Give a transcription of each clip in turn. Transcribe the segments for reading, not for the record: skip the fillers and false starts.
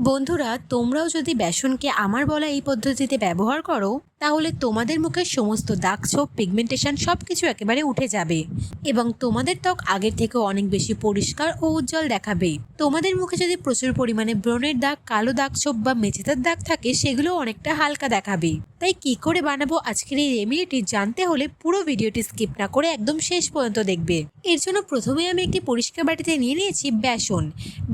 বন্ধুরা, তোমরাও যদি বেসনকে আমার বলা এই পদ্ধতিতে ব্যবহার করো তাহলে তোমাদের মুখের সমস্ত দাগ ছোপ পিগমেন্টেশন সবকিছু একেবারে উঠে যাবে এবং তোমাদের ত্বক আগের থেকে অনেক বেশি পরিষ্কার ও উজ্জ্বল দেখাবে। তোমাদের মুখে যদি প্রচুর পরিমাণে ব্রণের দাগ, কালো দাগ ছোপ বা মেঝেদার দাগ থাকে সেগুলো অনেকটা হালকা দেখাবে। তাই কি করে বানাবো আজকের এই রেমেডিটি জানতে হলে পুরো ভিডিওটি স্কিপ না করে একদম শেষ পর্যন্ত দেখবে। এর জন্য প্রথমে আমি একটি পরিষ্কার বাটিতে নিয়ে নিয়েছি বেসন।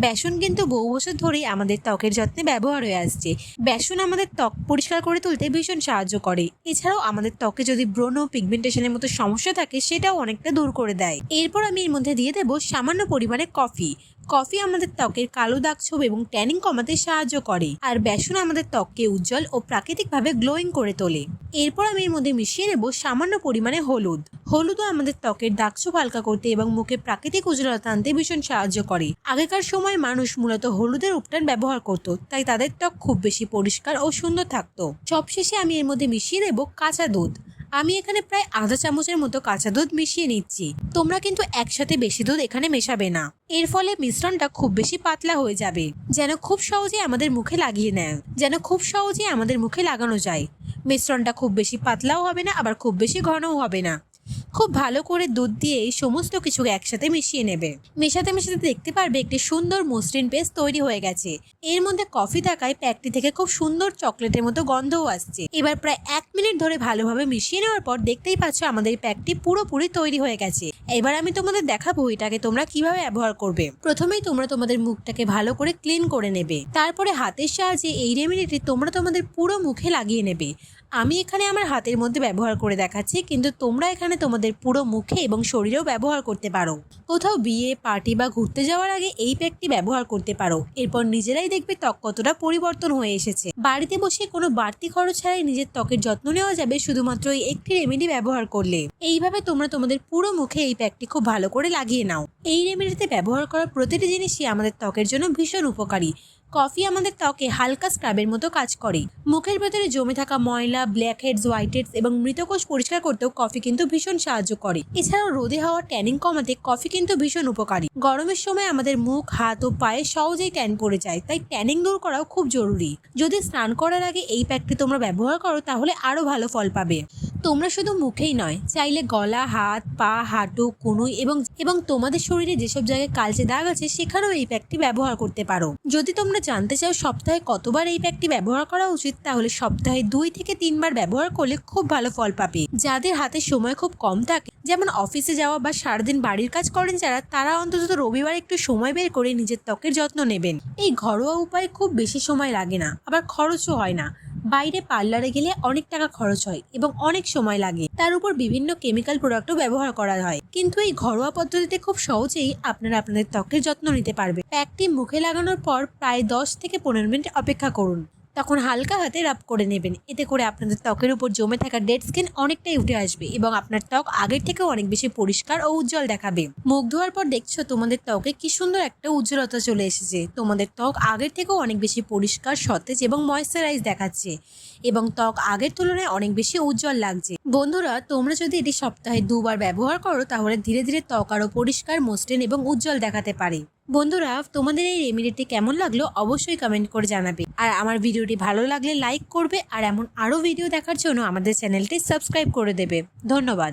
বেসন কিন্তু বহু বছর ধরেই আমাদের ত্বকের যত্নে ব্যবহার হয়ে আসছে। বেসন আমাদের ত্বক পরিষ্কার করে তুলতে ভীষণ সাহায্য করে। এছাড়াও আমাদের ত্বকে যদি ব্রণ ও পিগমেন্টেশনের মতো সমস্যা থাকে সেটাও অনেকটা দূর করে দেয়। এরপর আমি এর মধ্যে দিয়ে দেবো সামান্য পরিমাণে কফি। কফি আমাদের ত্বকের কালো দাগ ছোপ এবং ট্যানিং কমাতে সাহায্য করে, আর বেসন আমাদের ত্বককে উজ্জ্বল ও প্রাকৃতিকভাবে গ্লোয়িং করে তোলে। এরপর আমি এর মধ্যে মিশিয়ে নেব সামান্য পরিমাণে হলুদ। হলুদও আমাদের ত্বকের দাগ ছোপ হালকা করতে এবং মুখে প্রাকৃতিক উজ্জ্বলতা আনতে ভীষণ সাহায্য করে। আগেকার সময় মানুষ মূলত হলুদের উপটান ব্যবহার করত, তাই তাদের ত্বক খুব বেশি পরিষ্কার ও সুন্দর থাকতো। সবশেষে আমি এর মধ্যে মিশিয়ে দেব কাঁচা দুধ। আমি এখানে প্রায় আধা চামচের মতো কাঁচা দুধ মিশিয়ে নিচ্ছি। তোমরা কিন্তু একসাথে বেশি দুধ এখানে মেশাবে না, এর ফলে মিশ্রণটা খুব বেশি পাতলা হয়ে যাবে, যেন খুব সহজে আমাদের মুখে লাগানো যায়। মিশ্রণটা খুব বেশি পাতলাও হবে না, আবার খুব বেশি ঘনও হবে না। খুব ভালো করে দুধ দিয়ে এই সমস্ত কিছু একসাথে মিশিয়ে নেবে। মেশাতে মেশাতে দেখতে পারবে একটি সুন্দর মসৃণ পেস্ট তৈরি হয়ে গেছে। এর মধ্যে কফি থাকায় প্যাকটি থেকে খুব সুন্দর চকলেটের মতো গন্ধও আসছে। এবার প্রায় 1 মিনিট ধরে ভালোভাবে মিশিয়ে নেওয়ার পর দেখতেই পাচ্ছ আমাদের প্যাকটি পুরোপুরি তৈরি হয়ে গেছে। এবার আমি তোমাদের দেখাবো এটাকে তোমরা কিভাবে ব্যবহার করবে। প্রথমেই তোমরা তোমাদের মুখটাকে ভালো করে ক্লিন করে নেবে। তারপরে হাতের সাহায্যে এই রেমেডিটি তোমরা তোমাদের পুরো মুখে লাগিয়ে নেবে। আমি এখানে আমার হাতের মধ্যে ব্যবহার করে দেখাচ্ছি, কিন্তু তোমরা এখানে তোমাদের পুরো মুখে এবং শরীরেও ব্যবহার করতে পারো। কোথাও বিয়ে, পার্টি বা ঘুরতে যাওয়ার আগে এই প্যাকটি ব্যবহার করতে পারো। এরপর নিজেরাই দেখবে ত্বক কতটা পরিবর্তন হয়ে এসেছে। বাড়িতে বসে কোনো বাড়তি খরচ ছাড়াই নিজের ত্বকের যত্ন নেওয়া যাবে শুধুমাত্র এই একটি রেমেডি ব্যবহার করলে। এইভাবে তোমরা তোমাদের পুরো মুখে এই প্যাকটি খুব ভালো করে লাগিয়ে নাও। এই রেমেডিতে ব্যবহার করা প্রতিটি জিনিসই আমাদের ত্বকের জন্য ভীষণ উপকারী। কফি আমাদের ত্বকে হালকা স্ক্রাবের মতো কাজ করে। মুখের ভেতরে জমে থাকা ময়লা, ব্ল্যাক হেডস, হোয়াইট হেডস এবং মৃতকোষ পরিষ্কার করতেও কফি কিন্তু ভীষণ সাহায্য করে। এছাড়াও রোদে হওয়া ট্যানিং কমাতে কফি কিন্তু ভীষণ উপকারী। গরমের সময় আমাদের মুখ, হাত ও পায়ে সহজেই ট্যান পড়ে যায়, তাই ট্যানিং দূর করাও খুব জরুরি। যদি স্নান করার আগে এই প্যাকটি তোমরা ব্যবহার করো তাহলে আরো ভালো ফল পাবে। তোমরা শুধু মুখেই নয়, চাইলে গলা, হাত, পা, হাঁটু, কনুই এবং তোমাদের শরীরে যেসব জায়গায় কালচে দাগ আছে সেখানেও এই প্যাকটি ব্যবহার করতে পারো। যদি তোমরা জানতে চাও সপ্তাহে কতবার এই প্যাকটি ব্যবহার করা উচিত, তাহলে সপ্তাহে 2 থেকে 3 বার ব্যবহার করলে খুব ভালো ফল পাবে। যাদের হাতে সময় খুব কম থাকে, যেমন অফিসে যাওয়া বা সারাদিন বাড়ির কাজ করেন যারা, তারা অন্তত রবিবার একটু সময় বের করে নিজের ত্বকের যত্ন নেবেন। এই ঘরোয়া উপায়ে খুব বেশি সময় লাগে না, আবার খরচও হয় না। বাইরে পার্লারে গেলে অনেক টাকা খরচ হয় এবং অনেক সময় লাগে, তার উপর বিভিন্ন কেমিক্যাল প্রোডাক্টও ব্যবহার করা হয়। কিন্তু এই ঘরোয়া পদ্ধতিতে খুব সহজেই আপনারা আপনাদের ত্বকের যত্ন নিতে পারবেন। প্যাকটি মুখে লাগানোর পর প্রায় 10 থেকে 15 মিনিট অপেক্ষা করুন। তখন হালকা হাতে রাব করে নেবেন। এতে করে আপনাদের ত্বকের উপর জমে থাকা ডেড স্কিন অনেকটাই উঠে আসবে এবং আপনার ত্বক আগের থেকেও অনেক বেশি পরিষ্কার ও উজ্জ্বল দেখাবে। মুখ ধোয়ার পর দেখছো তোমাদের ত্বকে কি সুন্দর একটা উজ্জ্বলতা চলে এসেছে। তোমাদের ত্বক আগের থেকেও অনেক বেশি পরিষ্কার, সতেজ এবং ময়েশ্চারাইজ দেখাচ্ছে এবং ত্বক আগের তুলনায় অনেক বেশি উজ্জ্বল লাগছে। বন্ধুরা, তোমরা যদি এটি সপ্তাহে 2 বার ব্যবহার করো তাহলে ধীরে ধীরে ত্বক আরো পরিষ্কার, মসৃণ এবং উজ্জ্বল দেখাতে পারে। বন্ধুরা, তোমাদের এই রেমেডিটি কেমন লাগলো অবশ্যই কমেন্ট করে জানাবে। আর আমার ভিডিওটি ভালো লাগলে লাইক করবে, আর এমন আরো ভিডিও দেখার জন্য আমাদের চ্যানেলটি সাবস্ক্রাইব করে দেবে। ধন্যবাদ।